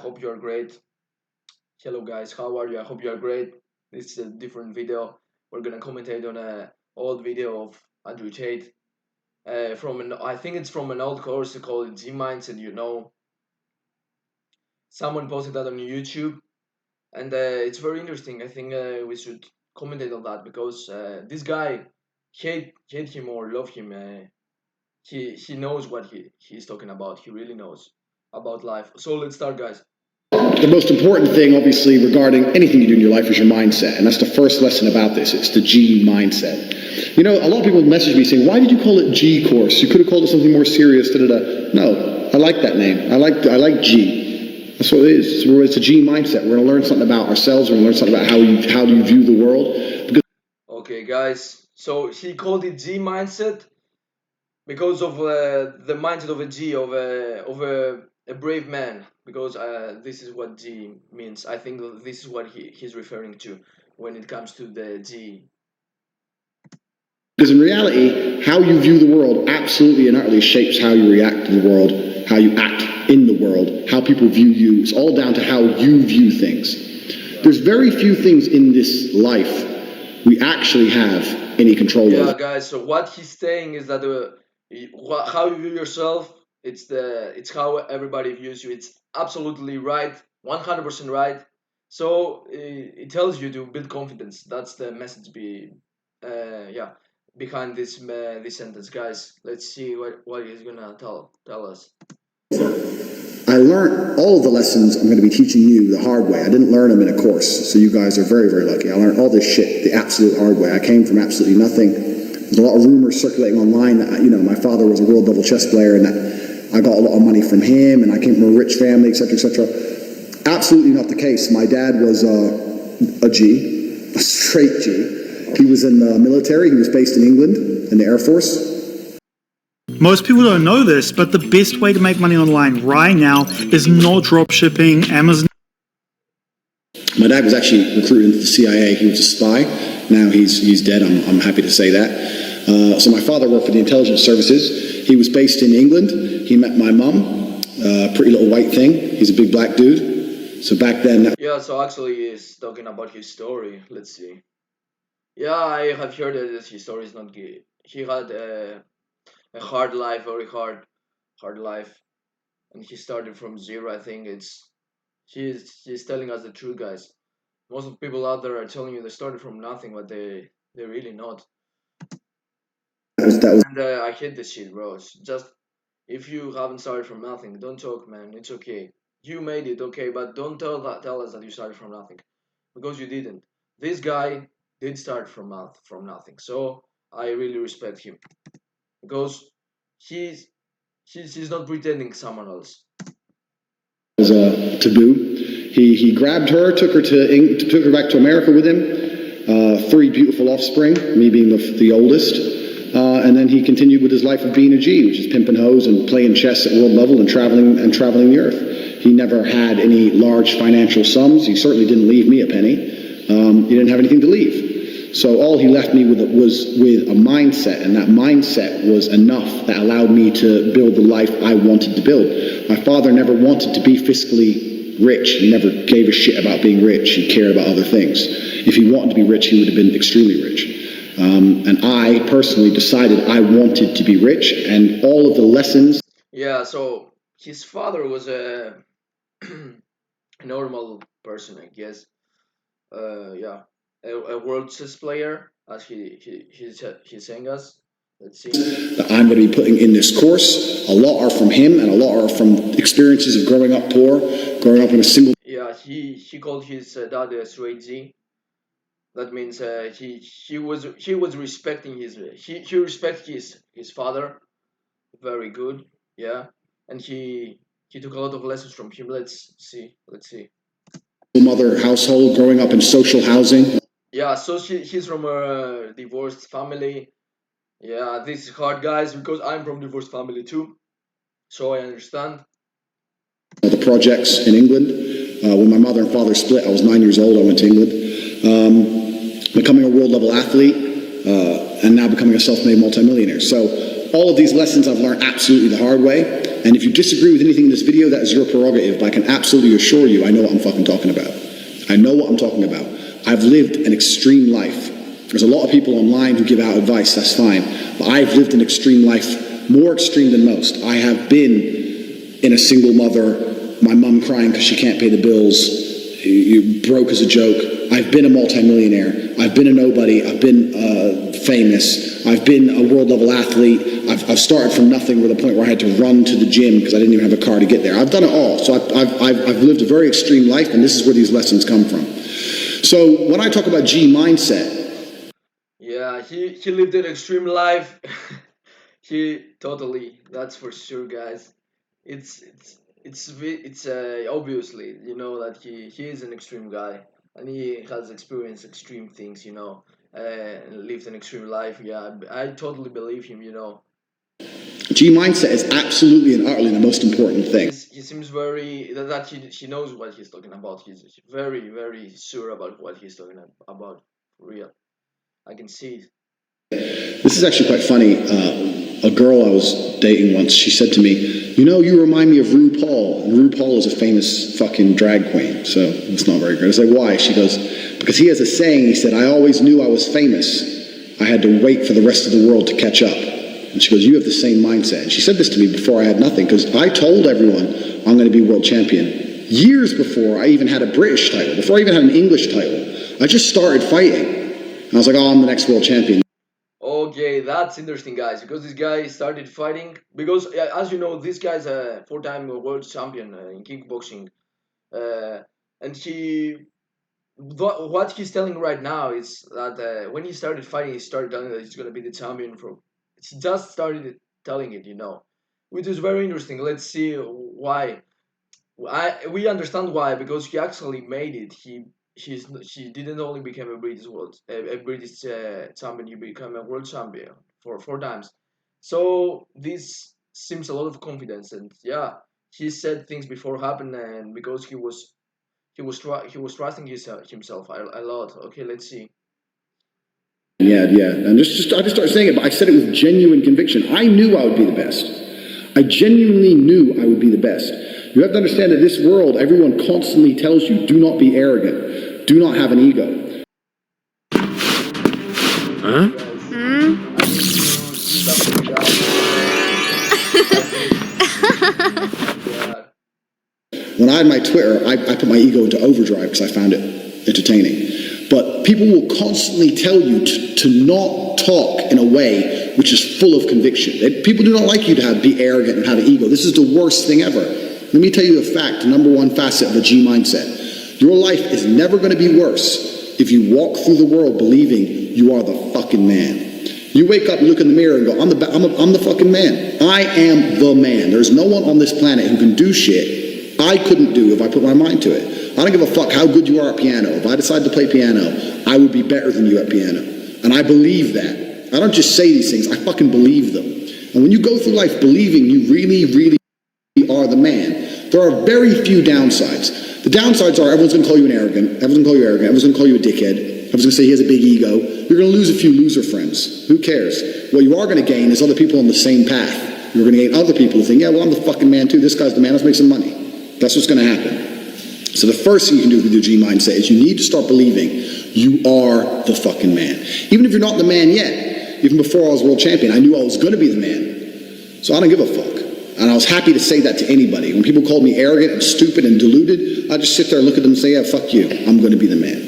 Hope you are great. Hello guys, how are you? I hope you are great. This is a different video. We're gonna commentate on a old video of Andrew Tate. I think it's from an old course called G Mindset. Someone posted that on YouTube, and it's very interesting. I think we should commentate on that because this guy, hate him or love him, he knows what he's talking about. He really knows about life. So let's start, guys. The most important thing, obviously, regarding anything you do in your life is your mindset. And that's the first lesson about this. It's the G mindset. You know, a lot of people message me saying, why did you call it G course? You could have called it something more serious. Da, da, da. No, I like that name. I like G. That's what it is. It's a G mindset. We're going to learn something about ourselves. We're going to learn something about how do you view the world. Because Okay, guys. So he called it G mindset because of the mindset of a G of a brave man. Because this is what G means. I think this is what he's referring to when it comes to the G. in reality, how you view the world absolutely and utterly shapes how you react to the world, how you act in the world, how people view you. It's all down to how you view things. There's very few things in this life we actually have any control Yeah, over. guys. So what he's saying is that how you view yourself, it's how everybody views you. It's absolutely right, 100% right. So it tells you to build confidence. That's the message yeah, behind this sentence, guys. Let's see what he's gonna tell us. I learned all of the lessons I'm going to be teaching you the hard way. I didn't learn them in a course, so you guys are very, very lucky. I learned all this shit the absolute hard way. I came from absolutely nothing. There's a lot of rumors circulating online that, my father was a world level chess player and that I got a lot of money from him and I came from a rich family, etc., etc. Absolutely not the case. My dad was a G, a straight G. He was in the military. He was based in England in the Air Force. Most people don't know this, but the best way to make money online right now is not drop shipping, Amazon. My dad was actually recruited into the CIA. He was a spy. Now he's dead. I'm happy to say that. So my father worked for the intelligence services. He was based in England. He met my mum, pretty little white thing. He's a big black dude. So back then. Yeah. So actually, he's talking about his story. Let's see. Yeah, I have heard that his story is not good. He had a hard life, very hard life, and he started from zero. I think he's telling us the truth, guys. Most of the people out there are telling you they started from nothing, but they're really not. That was And I hate this shit, bro. It's just if you haven't started from nothing, don't talk, man. It's okay. You made it, okay, but don't tell us that you started from nothing, because you didn't. This guy did start from nothing, so I really respect him because he's he's not pretending someone else. was taboo. He grabbed her, took her back to America with him. Three beautiful offspring, me being the oldest. And then he continued with his life of being a G, which is pimping hoes and playing chess at world level and traveling the earth. He never had any large financial sums. He certainly didn't leave me a penny. He didn't have anything to leave. So all he left me with was with a mindset, and that mindset was enough that allowed me to build the life I wanted to build. My father never wanted to be fiscally rich. He never gave a shit about being rich. He cared about other things. If he wanted to be rich, he would have been extremely rich. And I personally decided I wanted to be rich, and all of the lessons. Yeah, so his father was a normal person, I guess. Yeah, a world chess player, as he's saying us. Let's see. That I'm going to be putting in this course. A lot are from him, and a lot are from experiences of growing up poor, growing up in a single. Yeah, he called his dad a straight Z. That means he was respecting he respect his father. Very good. Yeah, and he took a lot of lessons from him. Let's see. Mother household, growing up in social housing. Yeah, so he's from a divorced family. Yeah, this is hard, guys, because I'm from divorced family too, so I understand. The projects in England. When my mother and father split, I was 9 years old. I went to England. Becoming a world level athlete, and now becoming a self-made multimillionaire. So all of these lessons I've learned absolutely the hard way. And if you disagree with anything in this video, that is your prerogative, but I can absolutely assure you I know what I'm fucking talking about. I know what I'm talking about. I've lived an extreme life. There's a lot of people online who give out advice, that's fine. But I've lived an extreme life, more extreme than most. I have been in a single mother, my mum crying because she can't pay the bills, broke as a joke. I've been a multimillionaire. I've been a nobody. I've been famous. I've been a world level athlete. I've started from nothing with a point where I had to run to the gym because I didn't even have a car to get there. I've done it all. So I've lived a very extreme life, and this is where these lessons come from. So when I talk about G mindset, Yeah, he lived an extreme life. He totally, that's for sure, guys. It's obviously, you know, that he is an extreme guy, and he has experienced extreme things, you know, and lived an extreme life. Yeah, I totally believe him, you know. G mindset is absolutely and utterly the most important thing. He seems very that he knows what he's talking about. He's very sure about what he's talking about. For real, I can see it. This is actually quite funny. A girl I was dating once, she said to me, "You know, you remind me of RuPaul." And RuPaul is a famous fucking drag queen, so it's not very good. I was like, "Why?" She goes, "Because he has a saying. He said, I always knew I was famous. I had to wait for the rest of the world to catch up." And she goes, "You have the same mindset." And she said this to me before I had nothing, because I told everyone I'm going to be world champion years before I even had a British title, before I even had an English title. I just started fighting. And I was like, "Oh, I'm the next world champion." Okay, that's interesting, guys, because this guy started fighting. Because, as you know, this guy's a four-time world champion in kickboxing, uh, and what he's telling right now is that when he started fighting, he started telling that he's gonna be the champion. He just started telling it, you know, which is very interesting. Let's see why. We understand why, because he actually made it. She didn't only become a British champion. He became a world champion for four times. So this seems a lot of confidence, and yeah, he said things before happened, and because he was trusting himself a lot. Okay, let's see. Yeah, yeah. And I just started saying it, but I said it with genuine conviction. I knew I would be the best. I genuinely knew I would be the best. You have to understand that this world, everyone constantly tells you, do not be arrogant. Do not have an ego. Huh? Guys, I need to do something, guys. God. When I had my Twitter, I put my ego into overdrive because I found it entertaining. But people will constantly tell you to not talk in a way which is full of conviction. People do not like you to be arrogant and have an ego. This is the worst thing ever. Let me tell you a fact, the number one facet of a G mindset. Your life is never going to be worse if you walk through the world believing you are the fucking man. You wake up, look in the mirror, and go, I'm the fucking man. I am the man. There's no one on this planet who can do shit I couldn't do if I put my mind to it. I don't give a fuck how good you are at piano. If I decide to play piano, I would be better than you at piano. And I believe that. I don't just say these things, I fucking believe them. And when you go through life believing you really are the man, there are very few downsides. The downsides are everyone's going to call you everyone's going to call you a dickhead, everyone's going to say he has a big ego. You're going to lose a few loser friends. Who cares? What you are going to gain is other people on the same path. You're going to gain other people who think, yeah, well, I'm the fucking man too. This guy's the man. Let's make some money. That's what's going to happen. So the first thing you can do with your G mindset is you need to start believing you are the fucking man. Even if you're not the man yet, even before I was world champion, I knew I was going to be the man. So I don't give a fuck. And I was happy to say that to anybody. When people called me arrogant and stupid and deluded, I just sit there, look at them and say, yeah, fuck you. I'm going to be the man.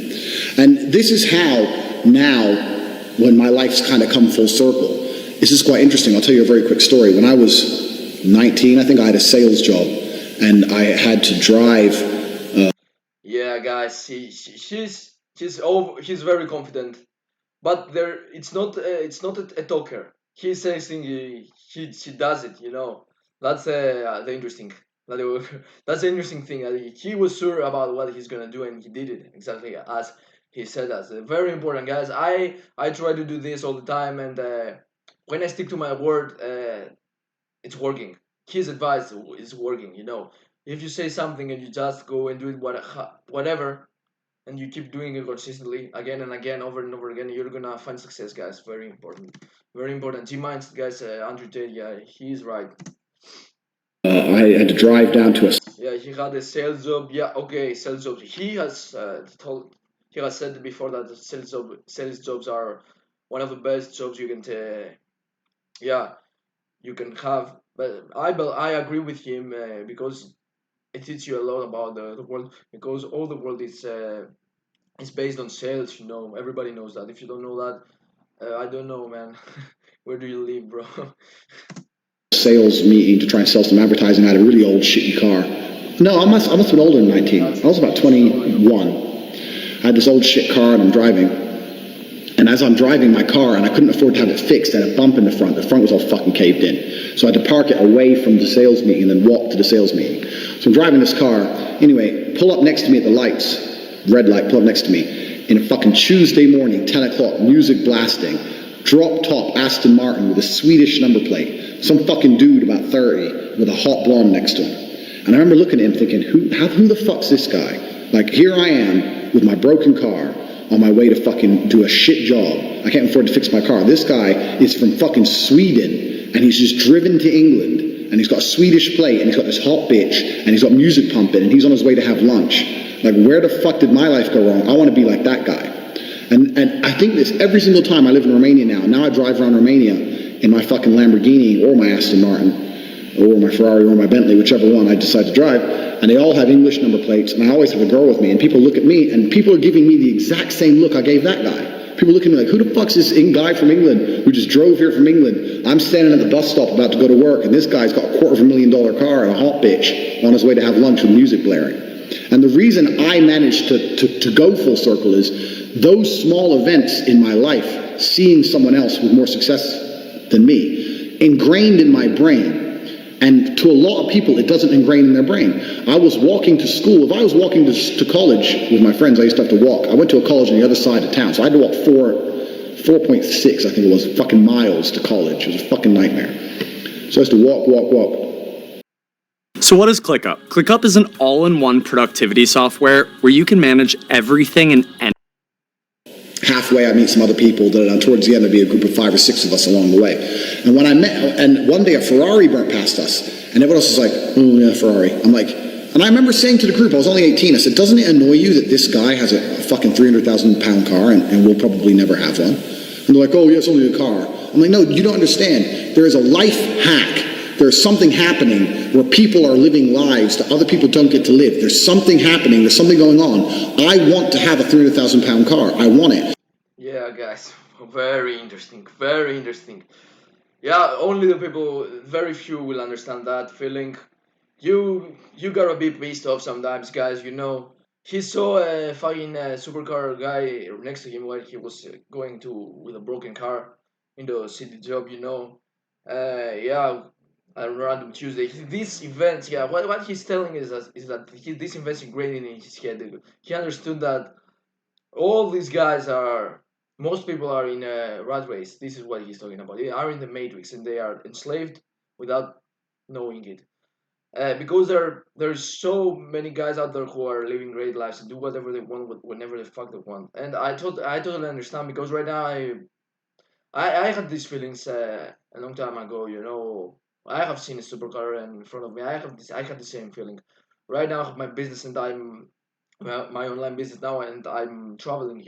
And this is how now, when my life's kind of come full circle, this is quite interesting. I'll tell you a very quick story. When I was 19, I think I had a sales job, and I had to drive. Yeah, guys, he's very confident, but it's not a talker. He says thing he does it. You know, that's the interesting. That's the interesting thing. He was sure about what he's gonna do, and he did it exactly as he said. As very important, guys. I try to do this all the time, and when I stick to my word, it's working. His advice is working. You know, if you say something and you just go and do it whatever, and you keep doing it consistently again and again, over and over again, you're gonna find success, guys. Very important, very important. G minds, guys. Andrew Tate, yeah, he's right. I had to drive down to a Yeah, he had a sales job. Yeah, okay, sales job. He has said before that the sales jobs are one of the best jobs you can yeah, you can have. But I agree with him because it teaches you a lot about the world, because all the world is based on sales. Everybody knows that. If you don't know that, I don't know, man. Where do you live, bro? sales meeting to try and sell some advertising. I had a really old shitty car. No, I must have been older than 19. I was about 21. I had this old shit car and I'm driving. And as I'm driving my car, and I couldn't afford to have it fixed, I had a bump in the front. The front was all fucking caved in. So I had to park it away from the sales meeting and then walk to the sales meeting. So I'm driving this car. Anyway, pull up next to me at the lights. Red light, pull up next to me. In a fucking Tuesday morning, 10 o'clock, music blasting. Drop top Aston Martin with a Swedish number plate. Some fucking dude about 30 with a hot blonde next to him. And I remember looking at him thinking, who the fuck's this guy? Like, here I am with my broken car on my way to fucking do a shit job. I can't afford to fix my car. This guy is from fucking Sweden and he's just driven to England and he's got a Swedish plate and he's got this hot bitch and he's got music pumping and he's on his way to have lunch. Like, where the fuck did my life go wrong? I want to be like that guy. And I think this every single time I live in Romania now. Now I drive around Romania in my fucking Lamborghini or my Aston Martin or my Ferrari or my Bentley, whichever one I decide to drive, and they all have English number plates, and I always have a girl with me, and people look at me, and people are giving me the exact same look I gave that guy. People look at me like, who the fuck's this guy from England who just drove here from England? I'm standing at the bus stop about to go to work, and this guy's got a $250,000 car and a hot bitch on his way to have lunch with music blaring. And the reason I managed to go full circle is those small events in my life, seeing someone else with more success than me, ingrained in my brain. And to a lot of people, it doesn't ingrain in their brain. I was walking to school. If I was walking to college with my friends, I used to have to walk. I went to a college on the other side of town, so I had to walk 4.6, I think it was, fucking miles to college. It was a fucking nightmare. So I used to walk. So what is ClickUp? ClickUp is an all-in-one productivity software where you can manage everything and Halfway, I meet some other people. That towards the end, there'd be a group of 5 or 6 of us along the way. And when I met, and one day a Ferrari burnt past us, and everyone else was like, "Oh yeah, Ferrari." I'm like, and I remember saying to the group, I was only 18. I said, "Doesn't it annoy you that this guy has a fucking 300,000 pound car, and we'll probably never have one?" And they're like, "Oh yeah, it's only a car." I'm like, "No, you don't understand. There is a life hack. There's something happening where people are living lives that other people don't get to live. There's something happening. There's something going on. I want to have a 300,000 pound car. I want it." Yeah, guys, very interesting, very interesting. Yeah, only the people, very few will understand that feeling. You gotta be pissed off sometimes, guys. He saw a fucking supercar guy next to him while he was going to with a broken car in the city job. Yeah, a random Tuesday. This event, yeah, what he's telling is that this event's ingrained in his head. He understood that all these guys are most people are in a rat race. This is what he's talking about. They are in the matrix and they are enslaved without knowing it. Because there's so many guys out there who are living great lives and do whatever they want whenever the fuck they want. And I totally understand, because right now I had these feelings a long time ago. I have seen a supercar in front of me. I had the same feeling. Right now I have my business and I'm my online business now, and I'm traveling.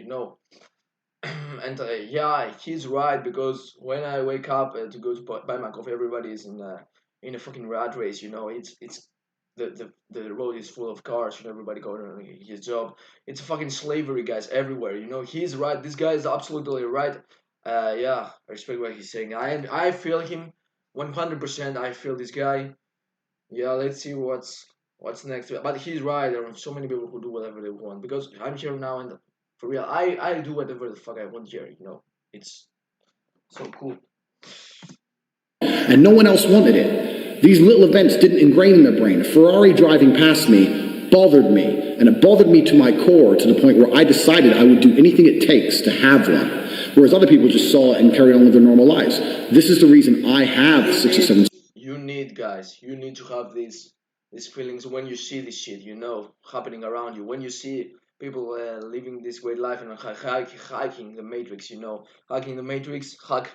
And yeah, he's right, because when I wake up to go to buy my coffee, everybody is in a fucking rat race. It's the road is full of cars. Everybody going on his job. It's a fucking slavery, guys, everywhere. He's right. This guy is absolutely right. Yeah, I respect what he's saying. I feel him 100%. I feel this guy. Yeah, let's see what's next. But he's right. There are so many people who do whatever they want, because I'm here now, and for real, I do whatever the fuck I want here. It's so cool. And no one else wanted it. These little events didn't ingrain in their brain. A Ferrari driving past me bothered me, and it bothered me to my core, to the point where I decided I would do anything it takes to have one. Whereas other people just saw it and carried on with their normal lives. This is the reason I have 6 or 7. You need, guys. You need to have these feelings when you see this shit. Happening around you. When you see people living this great life and hacking the matrix. Hacking the matrix. Hack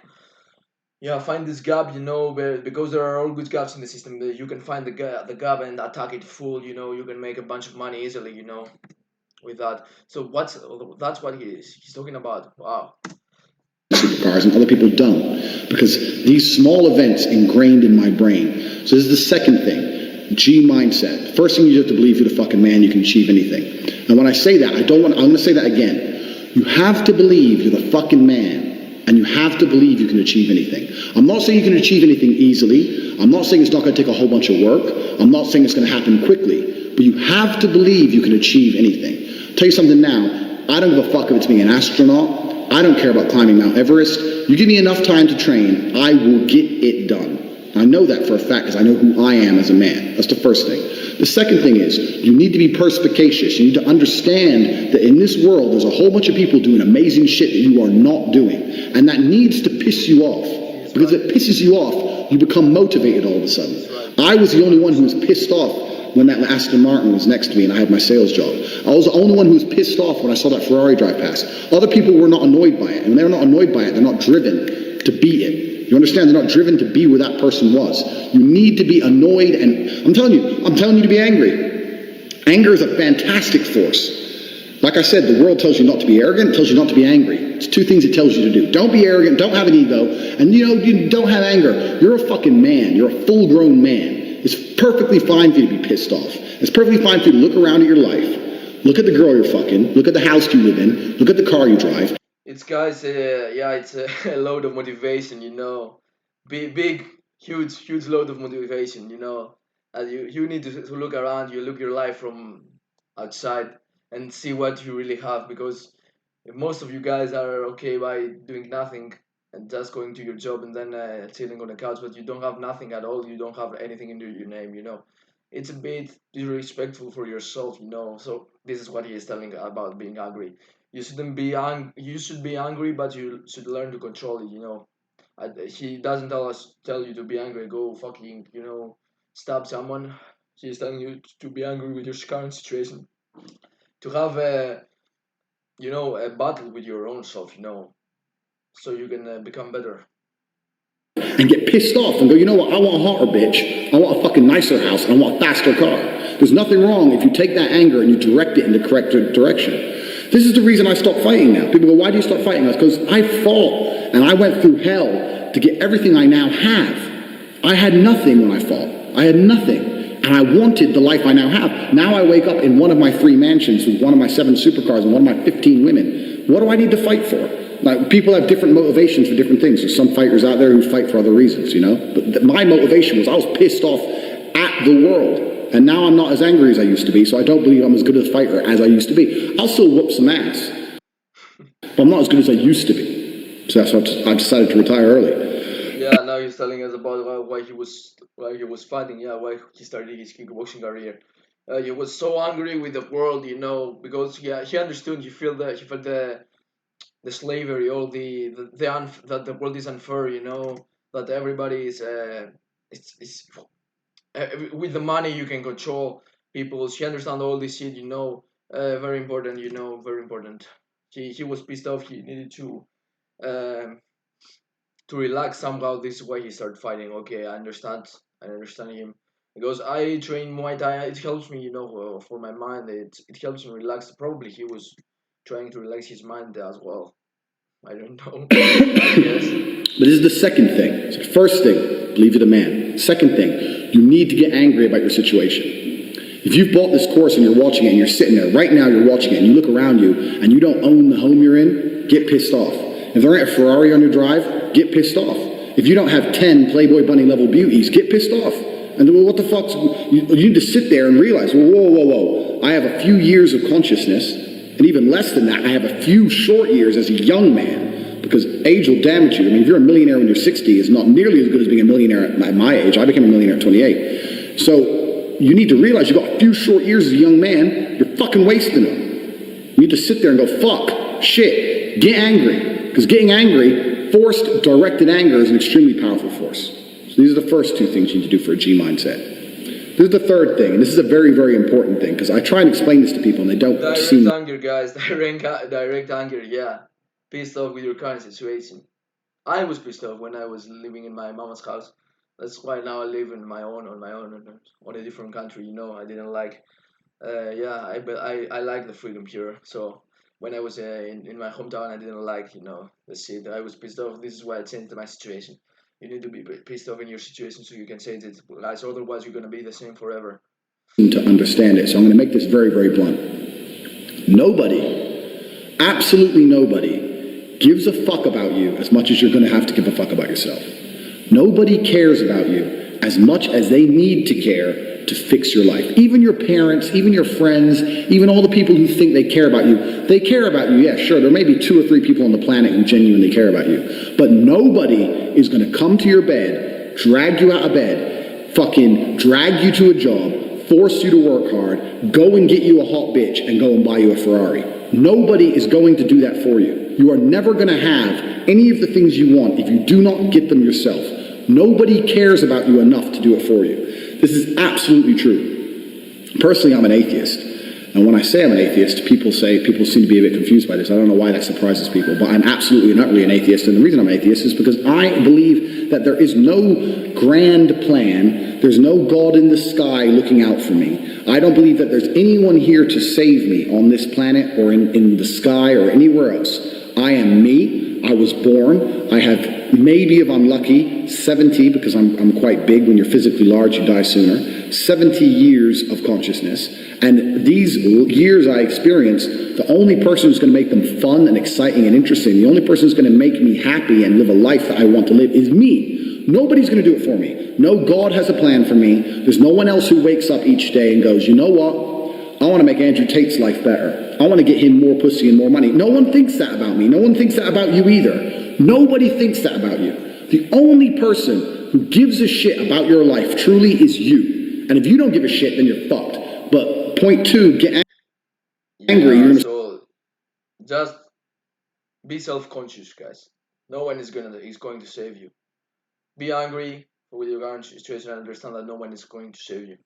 Yeah, find this gap, because there are all good gaps in the system. That you can find the gap and attack it full. You can make a bunch of money easily. With that. So that's what he's talking about. Wow. Supercars and other people don't, because these small events ingrained in my brain. So this is the second thing. G mindset. First thing, you have to believe you're the fucking man, you can achieve anything. And when I say that, I'm going to say that again. You have to believe you're the fucking man, and you have to believe you can achieve anything. I'm not saying you can achieve anything easily. I'm not saying it's not going to take a whole bunch of work. I'm not saying it's going to happen quickly. But you have to believe you can achieve anything. I'll tell you something now. I don't give a fuck if it's being an astronaut. I don't care about climbing Mount Everest. You give me enough time to train, I will get it done. I know that for a fact because I know who I am as a man. That's the first thing. The second thing is, you need to be perspicacious. You need to understand that in this world, there's a whole bunch of people doing amazing shit that you are not doing. And that needs to piss you off. Because if it pisses you off, you become motivated all of a sudden. I was the only one who was pissed off when that Aston Martin was next to me and I had my sales job. I was the only one who was pissed off when I saw that Ferrari drive past. Other people were not annoyed by it. And when they're not annoyed by it, they're not driven to be it. You understand? They're not driven to be where that person was. You need to be annoyed, and I'm telling you to be angry. Anger is a fantastic force. Like I said, the world tells you not to be arrogant, it tells you not to be angry. It's two things it tells you to do. Don't be arrogant, don't have an ego, and you don't have anger. You're a fucking man. You're a full-grown man. It's perfectly fine for you to be pissed off. It's perfectly fine for you to look around at your life, look at the girl you're fucking, look at the house you live in, look at the car you drive. It's guys, yeah, it's a load of motivation, big, huge load of motivation, and you need to look around, you look your life from outside and see what you really have, because if most of you guys are okay by doing nothing and just going to your job and then chilling on the couch, but you don't have nothing at all, you don't have anything in your name, it's a bit disrespectful for yourself, so this is what he is telling about being angry. You shouldn't be you should be angry, but you should learn to control it, he doesn't tell you to be angry, go fucking, stab someone. He's telling you to be angry with your current situation, to have a battle with your own self, so you can become better. And get pissed off and go, you know what, I want a hotter bitch, I want a fucking nicer house, and I want a faster car. There's nothing wrong if you take that anger and you direct it in the correct direction. This is the reason I stopped fighting now. People go, why do you stop fighting? That's because I fought and I went through hell to get everything I now have. I had nothing when I fought. I had nothing. And I wanted the life I now have. Now I wake up in one of my 3 mansions with one of my 7 supercars and one of my 15 women. What do I need to fight for? Like, people have different motivations for different things. There's some fighters out there who fight for other reasons, But my motivation was I was pissed off at the world. And now I'm not as angry as I used to be, so I don't believe I'm as good a fighter as I used to be. I'll still whoop some ass. But I'm not as good as I used to be. So that's why I decided to retire early. Yeah, now he's telling us about why he was fighting. Yeah, why he started his kickboxing career. He was so angry with the world, because he understood. He felt the slavery, all that the world is unfair. That everybody is it's with the money you can control people. She understand all this shit. Very important. Very important. He was pissed off. He needed um, to relax somehow. This is why he started fighting. Okay, I understand him. Because I train Muay Thai, it helps me, for my mind. It helps me relax. Probably he was trying to relax his mind as well. I don't know. Yes. But this is the second thing. So the first thing, believe you're the man. Second thing, you need to get angry about your situation. If you've bought this course and you're watching it and you're sitting there, right now you're watching it and you look around you and you don't own the home you're in, get pissed off. If there ain't a Ferrari on your drive, get pissed off. If you don't have 10 Playboy Bunny level beauties, get pissed off. And well, what the fuck? You need to sit there and realize, well, whoa. I have a few years of consciousness, and even less than that, I have a few short years as a young man, because age will damage you. I mean, if you're a millionaire when you're 60, it's not nearly as good as being a millionaire at my age. I became a millionaire at 28. So you need to realize you've got a few short years as a young man, you're fucking wasting them. You need to sit there and go, fuck, shit, get angry. Because getting angry, forced, directed anger is an extremely powerful force. So these are the first 2 things you need to do for a G mindset. This is the third thing, and this is a very, very important thing, because I try and explain this to people and they don't Direct anger, guys. Direct anger, yeah. Pissed off with your current situation. I was pissed off when I was living in my mama's house. That's why now I live on my own, on a different country. I didn't like. Yeah, but I like the freedom here. So when I was in my hometown, I didn't like the city. I was pissed off. This is why I changed my situation. You need to be pissed off in your situation so you can change it, guys. Otherwise, you're gonna be the same forever. To understand it. So I'm going to make this very, very blunt. Nobody, absolutely nobody, gives a fuck about you as much as you're going to have to give a fuck about yourself. Nobody cares about you as much as they need to care to fix your life. Even your parents, even your friends, even all the people who think they care about you, they care about you. Yeah, sure, there may be 2 or 3 people on the planet who genuinely care about you. But nobody is going to come to your bed, drag you out of bed, fucking drag you to a job, force you to work hard, go and get you a hot bitch, and go and buy you a Ferrari. Nobody is going to do that for you. You are never going to have any of the things you want if you do not get them yourself. Nobody cares about you enough to do it for you. This is absolutely true. Personally, I'm an atheist. And when I say I'm an atheist, people seem to be a bit confused by this. I don't know why that surprises people, but I'm absolutely and utterly an atheist. And the reason I'm an atheist is because I believe that there is no grand plan. There's no God in the sky looking out for me. I don't believe that there's anyone here to save me on this planet or in the sky or anywhere else. I am me. I was born. I have maybe, if I'm lucky, 70, because I'm quite big. When you're physically large, you die sooner. 70 years of consciousness. And these years I experienced, the only person who's going to make them fun and exciting and interesting, the only person who's going to make me happy and live a life that I want to live is me. Nobody's going to do it for me. No God has a plan for me. There's no one else who wakes up each day and goes, you know what? I want to make Andrew Tate's life better. I want to get him more pussy and more money. No one thinks that about me. No one thinks that about you either. Nobody thinks that about you. The only person who gives a shit about your life truly is you. And if you don't give a shit, then you're fucked. But point 2, get angry. Yeah, so just be self-conscious, guys. No one is going to save you. Be angry with your current situation and understand that no one is going to save you.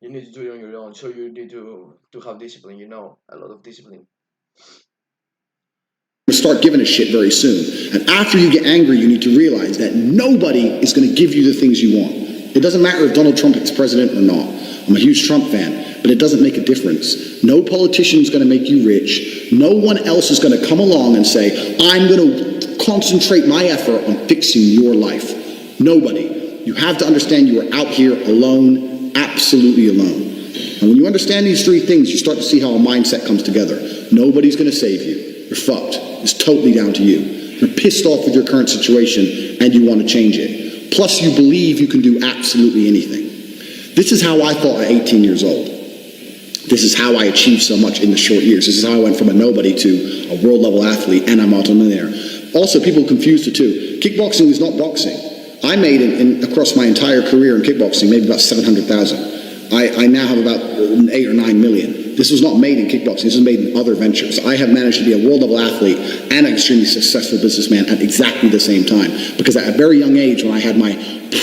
You need to do it on your own. So you need to have discipline. A lot of discipline. Start giving a shit very soon. And after you get angry, you need to realize that nobody is going to give you the things you want. It doesn't matter if Donald Trump is president or not. I'm a huge Trump fan, but it doesn't make a difference. No politician is going to make you rich. No one else is going to come along and say, I'm going to concentrate my effort on fixing your life. Nobody. You have to understand you are out here alone, absolutely alone. And when you understand these 3 things, you start to see how a mindset comes together. Nobody's going to save you. You're fucked. It's totally down to you. You're pissed off with your current situation and you want to change it. Plus you believe you can do absolutely anything. This is how I thought at 18 years old. This is how I achieved so much in the short years. This is how I went from a nobody to a world level athlete and a multimillionaire. Also, people confuse the two. Kickboxing is not boxing. I made across my entire career in kickboxing maybe about 700,000. I now have about 8 or 9 million. This was not made in kickboxing. This was made in other ventures. I have managed to be a world-level athlete and an extremely successful businessman at exactly the same time. Because at a very young age, when I had my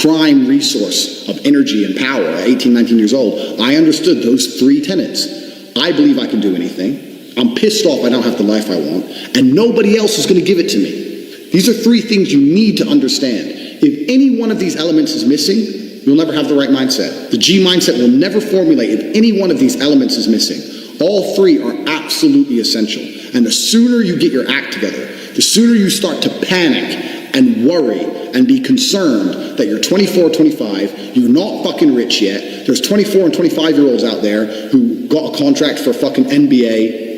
prime resource of energy and power at 18, 19 years old, I understood those 3 tenets. I believe I can do anything. I'm pissed off I don't have the life I want. And nobody else is going to give it to me. These are 3 things you need to understand. If any one of these elements is missing, you'll never have the right mindset. The G mindset will never formulate if any one of these elements is missing. All 3 are absolutely essential. And the sooner you get your act together, the sooner you start to panic and worry and be concerned that you're 24, 25, you're not fucking rich yet. There's 24 and 25-year-olds out there who got a contract for fucking NBA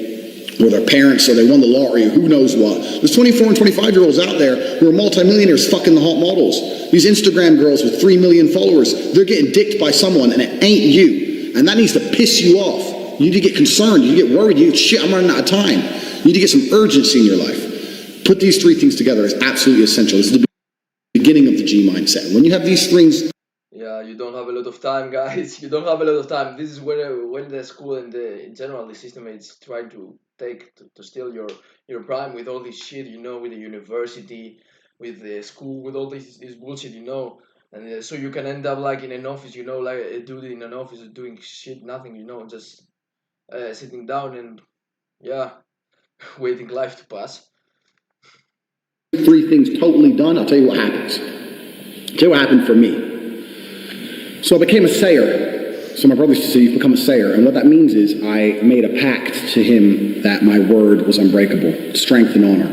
or their parents, or they won the lottery, or who knows what. There's 24 and 25-year-olds out there who are multimillionaires fucking the hot models. These Instagram girls with 3 million followers, they're getting dicked by someone, and it ain't you. And that needs to piss you off. You need to get concerned. You need to get worried. You need, shit, I'm running out of time. You need to get some urgency in your life. Put these 3 things together is absolutely essential. This is the beginning of the G mindset. When you have these things, Yeah, you don't have a lot of time, guys. You don't have a lot of time. This is when the school and in general the system is trying to to steal your prime with all this shit, with the university, with the school, with all this bullshit, and so you can end up like in an office, like a dude in an office doing shit, nothing, just sitting down and yeah, waiting life to pass. 3 things totally done, I'll tell you what happens. I'll tell you what happened for me. So I became a sayer. So my brother used to say, you've become a sayer. And what that means is I made a pact to him that my word was unbreakable, strength and honor.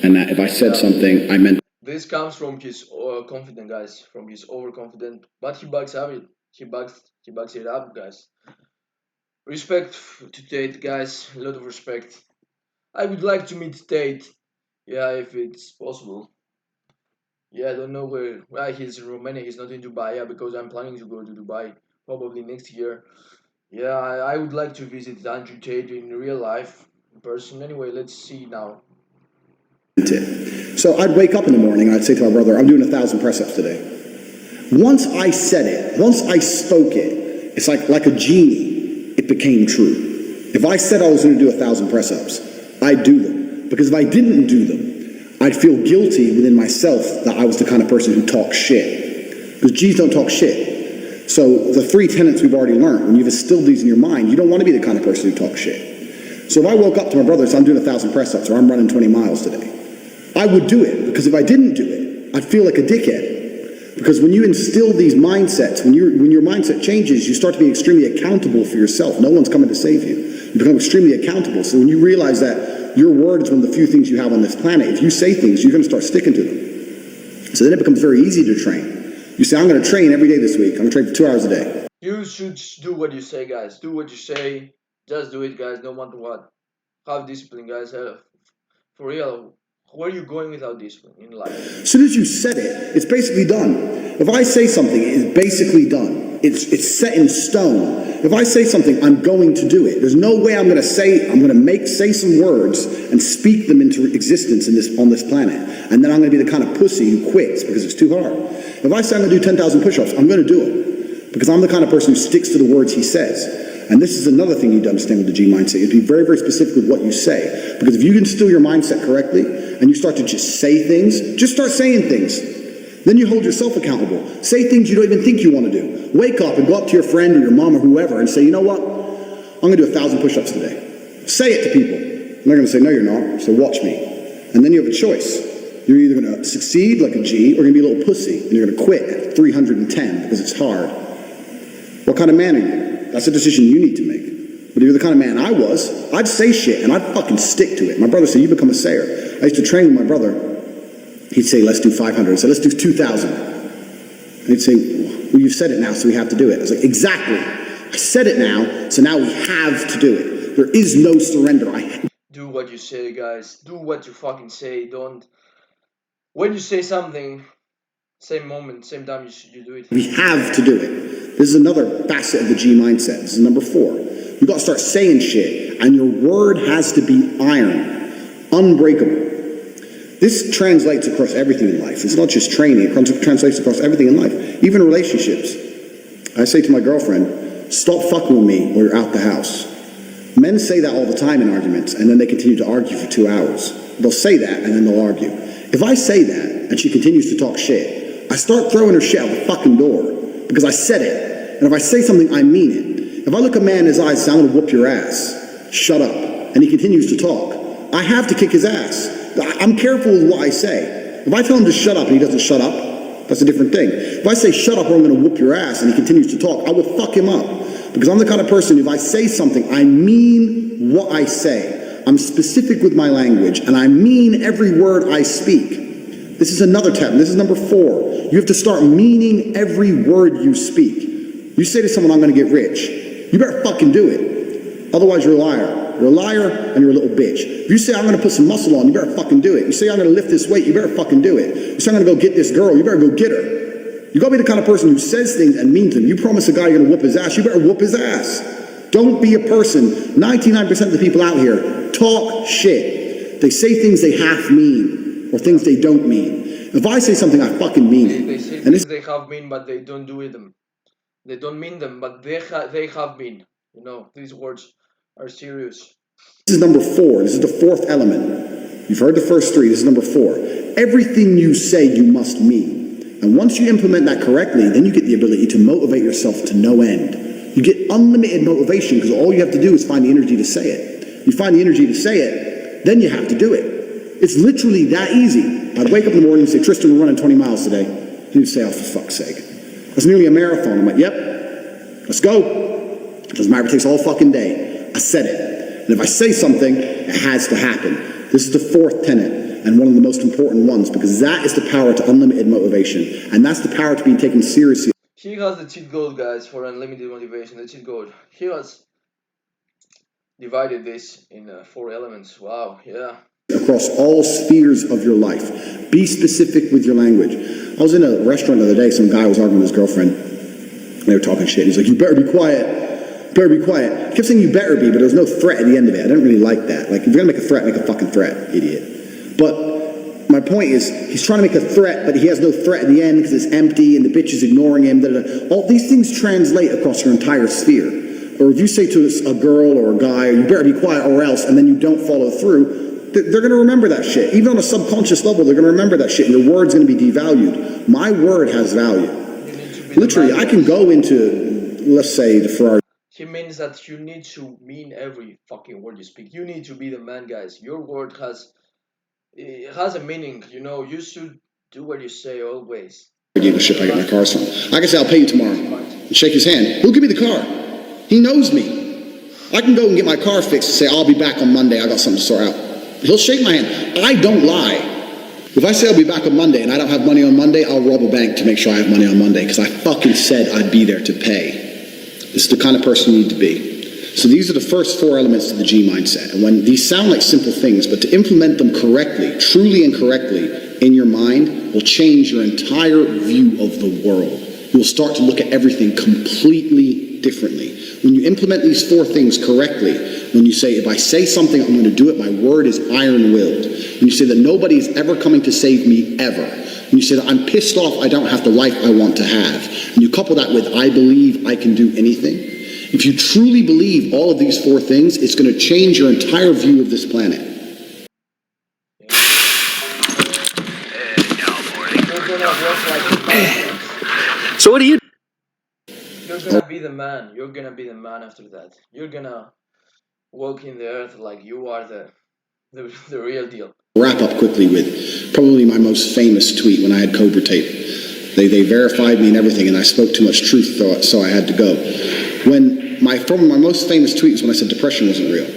And that if I said something, I meant. This comes from his confident, guys, from his overconfident, but he backs up it. He backs it up, guys. Respect to Tate, guys. A lot of respect. I would like to meet Tate. Yeah, if it's possible. Yeah, I don't know where. Well, he's in Romania. He's not in Dubai. Yeah, because I'm planning to go to Dubai probably next year. Yeah, I would like to visit Andrew Tate in real life, in person. Anyway, let's see now. So I'd wake up in the morning and I'd say to my brother, I'm doing 1,000 press-ups today. Once I said it, once I spoke it, it's like a genie, it became true. If I said I was going to do 1,000 press-ups, I'd do them. Because if I didn't do them, I'd feel guilty within myself that I was the kind of person who talks shit. Because G's don't talk shit. So the 3 tenets we've already learned, when you've instilled these in your mind, you don't want to be the kind of person who talks shit. So if I woke up to my brother and said, I'm doing 1,000 press-ups or I'm running 20 miles today, I would do it, because if I didn't do it, I'd feel like a dickhead. Because when you instill these mindsets, when your mindset changes, you start to be extremely accountable for yourself. No one's coming to save you. You become extremely accountable. So when you realize that your word is one of the few things you have on this planet, if you say things, you're going to start sticking to them. So then it becomes very easy to train. You say, I'm going to train every day this week. I'm going to train for 2 hours a day. You should do what you say, guys. Do what you say. Just do it, guys, no matter what. Have discipline, guys. For real. Where are you going without discipline in life? As soon as you said it, it's basically done. If I say something, it's basically done. It's set in stone. If I say something, I'm going to do it. There's no way I'm going to say some words and speak them into existence on this planet. And then I'm going to be the kind of pussy who quits because it's too hard. If I say I'm going to do 10,000 push-ups, I'm going to do them. Because I'm the kind of person who sticks to the words he says. And this is another thing you need to understand with the G mindset. You have to be very, very specific with what you say. Because if you can instill your mindset correctly, and you start to just say things, just start saying things. Then you hold yourself accountable. Say things you don't even think you want to do. Wake up and go up to your friend or your mom or whoever and say, you know what? I'm going to do 1,000 push-ups today. Say it to people. And they're going to say, no, you're not. So watch me. And then you have a choice. You're either going to succeed like a G or you're going to be a little pussy. And you're going to quit at 310 because it's hard. What kind of man are you? That's a decision you need to make. But if you're the kind of man I was, I'd say shit and I'd fucking stick to it. My brother said, you become a sayer. I used to train with my brother. He'd say, let's do 500. I'd say, let's do 2,000. And he'd say, well, you've said it now, so we have to do it. I was like, exactly. I said it now, so now we have to do it. There is no surrender. Do what you say, guys. Do what you fucking say. Don't. When you say something, same moment, same time you do it. We have to do it. This is another facet of the G mindset. This is number 4. You got to start saying shit, and your word has to be iron, unbreakable. This translates across everything in life. It's not just training. It translates across everything in life, even relationships. I say to my girlfriend, stop fucking with me or you're out the house. Men say that all the time in arguments, and then they continue to argue for 2 hours. They'll say that, and then they'll argue. If I say that, and she continues to talk shit, I start throwing her shit out the fucking door, because I said it. And if I say something, I mean it. If I look a man in his eyes and say, I'm going to whoop your ass, shut up, and he continues to talk, I have to kick his ass. I'm careful with what I say. If I tell him to shut up and he doesn't shut up, that's a different thing. If I say shut up or I'm going to whoop your ass and he continues to talk, I will fuck him up. Because I'm the kind of person, if I say something, I mean what I say. I'm specific with my language and I mean every word I speak. This is another tab. This is number 4. You have to start meaning every word you speak. You say to someone, I'm going to get rich. You better fucking do it. Otherwise, you're a liar. You're a liar and you're a little bitch. If you say, I'm going to put some muscle on, you better fucking do it. You say, I'm going to lift this weight, you better fucking do it. You say, I'm going to go get this girl, you better go get her. You got to be the kind of person who says things and means them. You promise a guy you're going to whoop his ass, you better whoop his ass. Don't be a person. 99% of the people out here talk shit. They say things they half mean or things they don't mean. If I say something, I fucking mean it. They say things they have mean, but they don't do them. They don't mean them, but they have mean. You know, these words are serious. This is number 4. This is the 4th element. You've heard the first 3. This is number 4. Everything you say, you must mean. And once you implement that correctly, then you get the ability to motivate yourself to no end. You get unlimited motivation because all you have to do is find the energy to say it. You find the energy to say it, then you have to do it. It's literally that easy. I'd wake up in the morning and say, Tristan, we're running 20 miles today. He'd say, oh, for fuck's sake. That's nearly a marathon. I'm like, yep, let's go. It doesn't matter if it takes all fucking day. I said it. And if I say something, it has to happen. This is the fourth tenet, and one of the most important ones, because that is the power to unlimited motivation. And that's the power to be taken seriously. He has the cheat code, guys, for unlimited motivation. The cheat code. He has divided this in 4 elements. Wow, yeah. Across all spheres of your life. Be specific with your language. I was in a restaurant the other day, some guy was arguing with his girlfriend. They were talking shit. He's like, you better be quiet. Better be quiet. He kept saying you better be, but there was no threat at the end of it. I didn't really like that. Like, if you're gonna make a threat, make a fucking threat, idiot. But my point is, he's trying to make a threat, but he has no threat at the end because it's empty and the bitch is ignoring him. All these things translate across your entire sphere. Or if you say to a girl or a guy, you better be quiet or else, and then you don't follow through, they're going to remember that shit. Even on a subconscious level, they're going to remember that shit, and your word's going to be devalued. My word has value. Literally, I can go into, let's say, the Ferrari. He means that you need to mean every fucking word you speak. You need to be the man, guys. Your word has a meaning. You know, you should do what you say always. Dealership I got my cars from. I can say I'll pay you tomorrow and shake his hand. He'll give me the car. He knows me. I can go and get my car fixed and say I'll be back on Monday. I got something to sort out. He'll shake my hand. I don't lie. If I say I'll be back on Monday and I don't have money on Monday, I'll rob a bank to make sure I have money on Monday because I fucking said I'd be there to pay. This is the kind of person you need to be. So these are the first 4 elements to the G mindset. And when these sound like simple things, but to implement them correctly, truly and correctly in your mind will change your entire view of the world. You'll start to look at everything completely differently. When you implement these 4 things correctly, when you say, if I say something, I'm going to do it, my word is iron-willed. When you say that nobody is ever coming to save me, ever. When you say that I'm pissed off, I don't have the life I want to have. And you couple that with, I believe I can do anything. If you truly believe all of these 4 things, it's going to change your entire view of this planet. So what do you? You're gonna be the man. You're gonna be the man after that. You're gonna walk in the earth like you are the real deal. Wrap up quickly with probably my most famous tweet when I had Cobra Tate. They verified me and everything, and I spoke too much truth, so I had to go. When my most famous tweet was when I said depression wasn't real.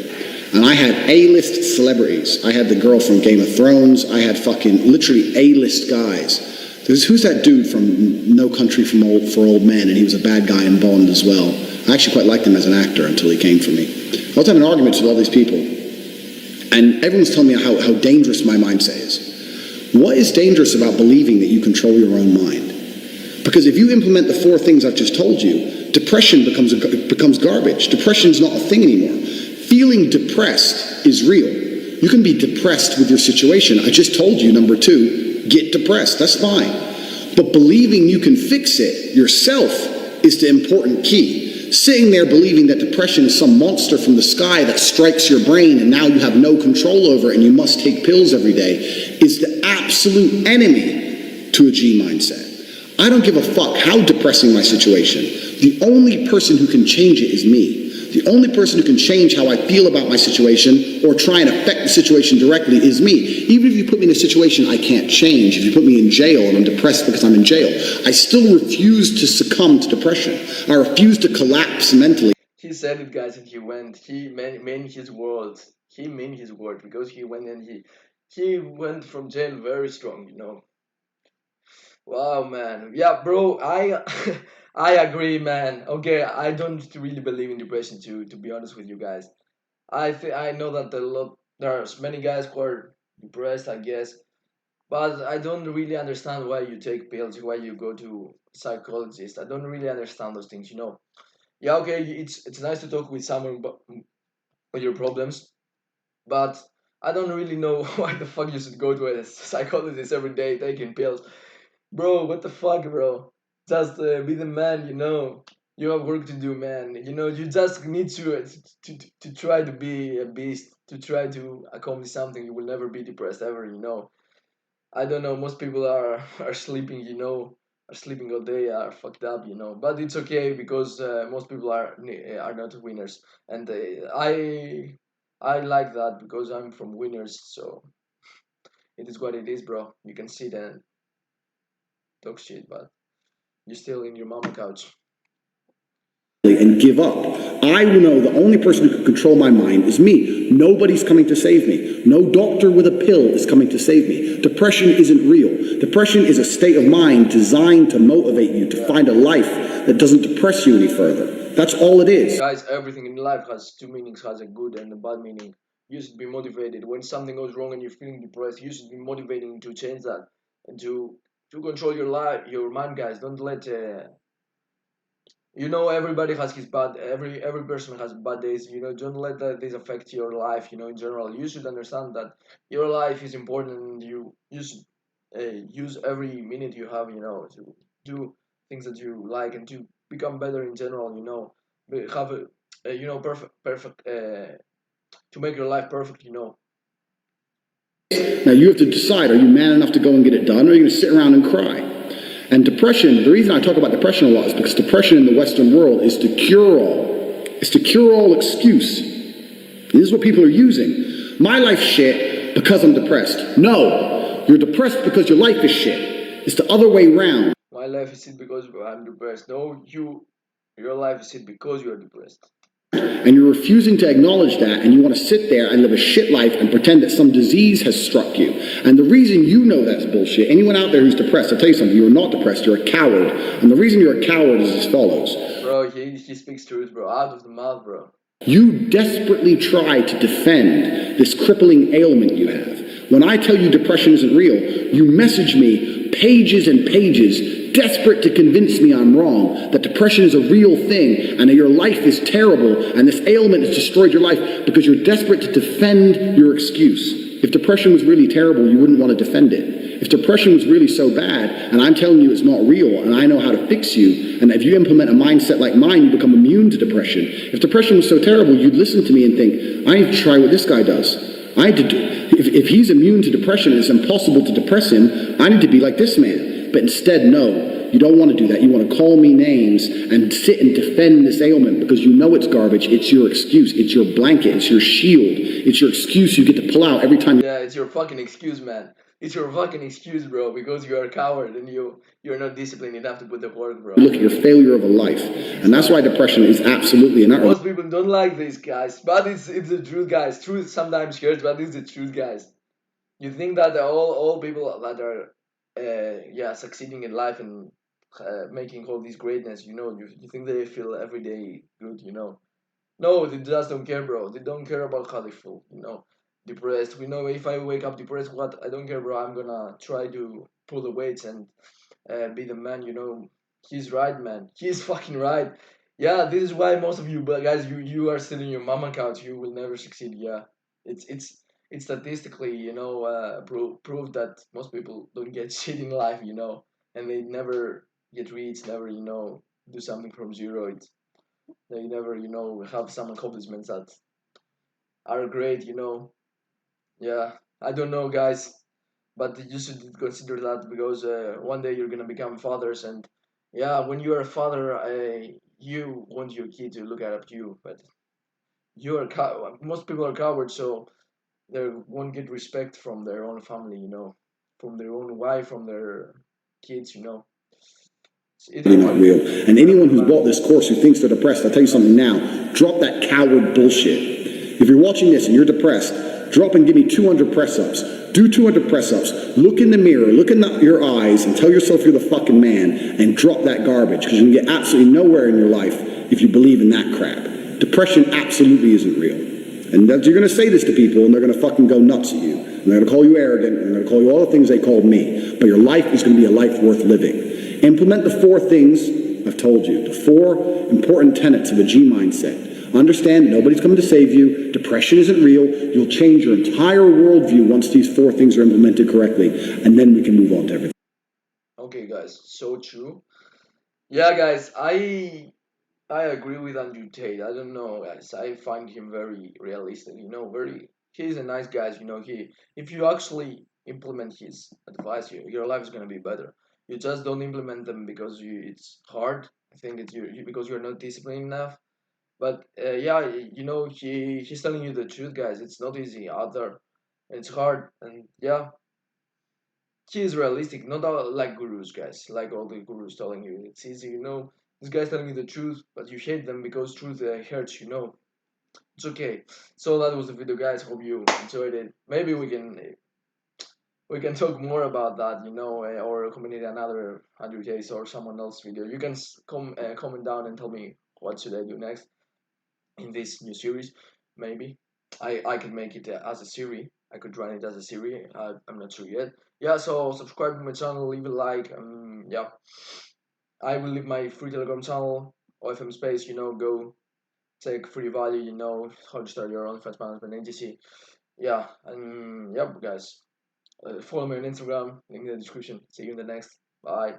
And I had A-list celebrities. I had the girl from Game of Thrones. I had fucking literally A-list guys. Who's that dude from No Country for Old Men? And he was a bad guy in Bond as well. I actually quite liked him as an actor until he came for me. I was having arguments with all these people. And everyone's telling me how dangerous my mindset is. What is dangerous about believing that you control your own mind? Because if you implement the 4 things I've just told you, depression becomes garbage. Depression's not a thing anymore. Feeling depressed is real. You can be depressed with your situation. I just told you, number 2, get depressed. That's fine. But believing you can fix it yourself is the important key. Sitting there believing that depression is some monster from the sky that strikes your brain and now you have no control over it and you must take pills every day is the absolute enemy to a G mindset. I don't give a fuck how depressing my situation. The only person who can change it is me. The only person who can change how I feel about my situation or try and affect the situation directly is me. Even if you put me in a situation I can't change, if you put me in jail and I'm depressed because I'm in jail, I still refuse to succumb to depression. I refuse to collapse mentally. He said it, guys, and he went. He meant his words. He meant his word because he went and he went from jail very strong, you know. Wow, man. Yeah, bro. I I agree, man. Okay, I don't really believe in depression to be honest with you guys. I know that there's many guys who are depressed, I guess, but I don't really understand why you take pills, why you go to psychologist. I don't really understand those things, you know. Yeah, okay, it's nice to talk with someone about your problems, but I don't really know why the fuck you should go to a psychologist every day taking pills. Bro, what the fuck, bro? Just be the man, you know. You have work to do, man. You know, you just need to try to be a beast, to try to accomplish something. You will never be depressed ever, you know. I don't know. Most people are are sleeping, you know, are sleeping all day, are fucked up, you know. But it's okay because most people are not winners, and I like that because I'm from winners. So it is what it is, bro. You can sit and talk shit, but you're still in your mama couch. And give up. I know the only person who can control my mind is me. Nobody's coming to save me. No doctor with a pill is coming to save me. Depression isn't real. Depression is a state of mind designed to motivate you to find a life that doesn't depress you any further. That's all it is. Guys, everything in life has two meanings, has a good and a bad meaning. You should be motivated. When something goes wrong and you're feeling depressed, you should be motivating to change that and to control your life, your mind, guys. Don't let everybody has his bad every person has bad days. Don't let this affect your life. In general, you should understand that your life is important, and you should use every minute you have, to do things that you like and to become better in general. Have perfect to make your life perfect. Now you have to decide, are you man enough to go and get it done, or are you going to sit around and cry? And depression, the reason I talk about depression a lot is because depression in the Western world is to cure all. It's to cure all excuse. This is what people are using. My life's shit because I'm depressed. No, you're depressed because your life is shit. It's the other way round. My life is shit because I'm depressed. No, your life is shit because you're depressed. And you're refusing to acknowledge that, and you want to sit there and live a shit life and pretend that some disease has struck you. And the reason you know that's bullshit, anyone out there who's depressed, I'll tell you something, you're not depressed, you're a coward. And the reason you're a coward is as follows. Bro, he speaks truth, bro. Out of the mouth, bro. You desperately try to defend this crippling ailment you have. When I tell you depression isn't real, you message me pages and pages desperate to convince me I'm wrong, that depression is a real thing, and that your life is terrible, and this ailment has destroyed your life because you're desperate to defend your excuse. If depression was really terrible, you wouldn't want to defend it. If depression was really so bad, and I'm telling you it's not real, and I know how to fix you, and if you implement a mindset like mine, you become immune to depression. If depression was so terrible, you'd listen to me and think, I need to try what this guy does. I need to do. If he's immune to depression and it's impossible to depress him, I need to be like this man. But instead, no, you don't want to do that. You want to call me names and sit and defend this ailment because you know it's garbage. It's your excuse. It's your blanket. It's your shield. It's your excuse you get to pull out every time. Yeah, it's your fucking excuse, man. It's your fucking excuse, bro, because you're a coward and you're not disciplined enough to put the work, bro. Look at your failure of a life. And that's why depression is absolutely not. Most people don't like this, guys, but it's the truth, guys. Truth sometimes hurts, but it's the truth, guys. You think that all people that are succeeding in life and making all this greatness, you think they feel every day good, No, they just don't care, bro. They don't care about how they feel, Depressed. We know if I wake up depressed, what? I don't care, bro. I'm gonna try to pull the weights and be the man, He's right, man. He's fucking right. Yeah, this is why most of you, but guys, you are still in your mama couch. You will never succeed. Yeah, it's statistically, proved that most people don't get shit in life, and they never get rich, never, do something from zero. They never, have some accomplishments that are great, Yeah, I don't know, guys, but you should consider that because one day you're gonna become fathers, and yeah, when you are a father, you want your kid to look up to you, but most people are cowards, so they won't get respect from their own family, from their own wife, from their kids, It is Not real. And anyone who's bought this course who thinks they're depressed, I'll tell you something now. Drop that coward bullshit. If you're watching this and you're depressed, drop and give me 200 press-ups. Do 200 press-ups. Look in the mirror, look in your eyes, and tell yourself you're the fucking man, and drop that garbage, because you're going to get absolutely nowhere in your life if you believe in that crap. Depression absolutely isn't real. And you're going to say this to people, and they're going to fucking go nuts at you. And they're going to call you arrogant, and they're going to call you all the things they called me. But your life is going to be a life worth living. Implement the 4 things I've told you, the 4 important tenets of a G mindset. Understand nobody's coming to save you. Depression isn't real. You'll change your entire worldview once these 4 things are implemented correctly, and then we can move on to everything. Okay, guys, so true. Yeah, guys, I agree with Andrew Tate. I don't know, guys. I find him very realistic. He's a nice guy. If you actually implement his advice, your life is gonna be better. You just don't implement them because it's hard. I think it's because you're not disciplined enough. But yeah, he's telling you the truth, guys. It's not easy out there. It's hard, and yeah, he is realistic, not all, like gurus, guys. Like all the gurus telling you it's easy, you know. This guy's telling you the truth, but you hate them because truth hurts, you know. It's okay. So that was the video, guys. Hope you enjoyed it. Maybe we can talk more about that, you know, or comment another Andrew case or someone else video. You can comment down and tell me what should I do next in this new series. Maybe I can make it as a series. I could run it as a series. I'm not sure yet. Yeah, so subscribe to my channel, leave a like. Yeah, I will leave my free Telegram channel, OFM space. You know, go take free value. You know how to start your own funds management agency. Yeah, and yeah, guys. Follow me on Instagram, link in the description. See you in the next. Bye.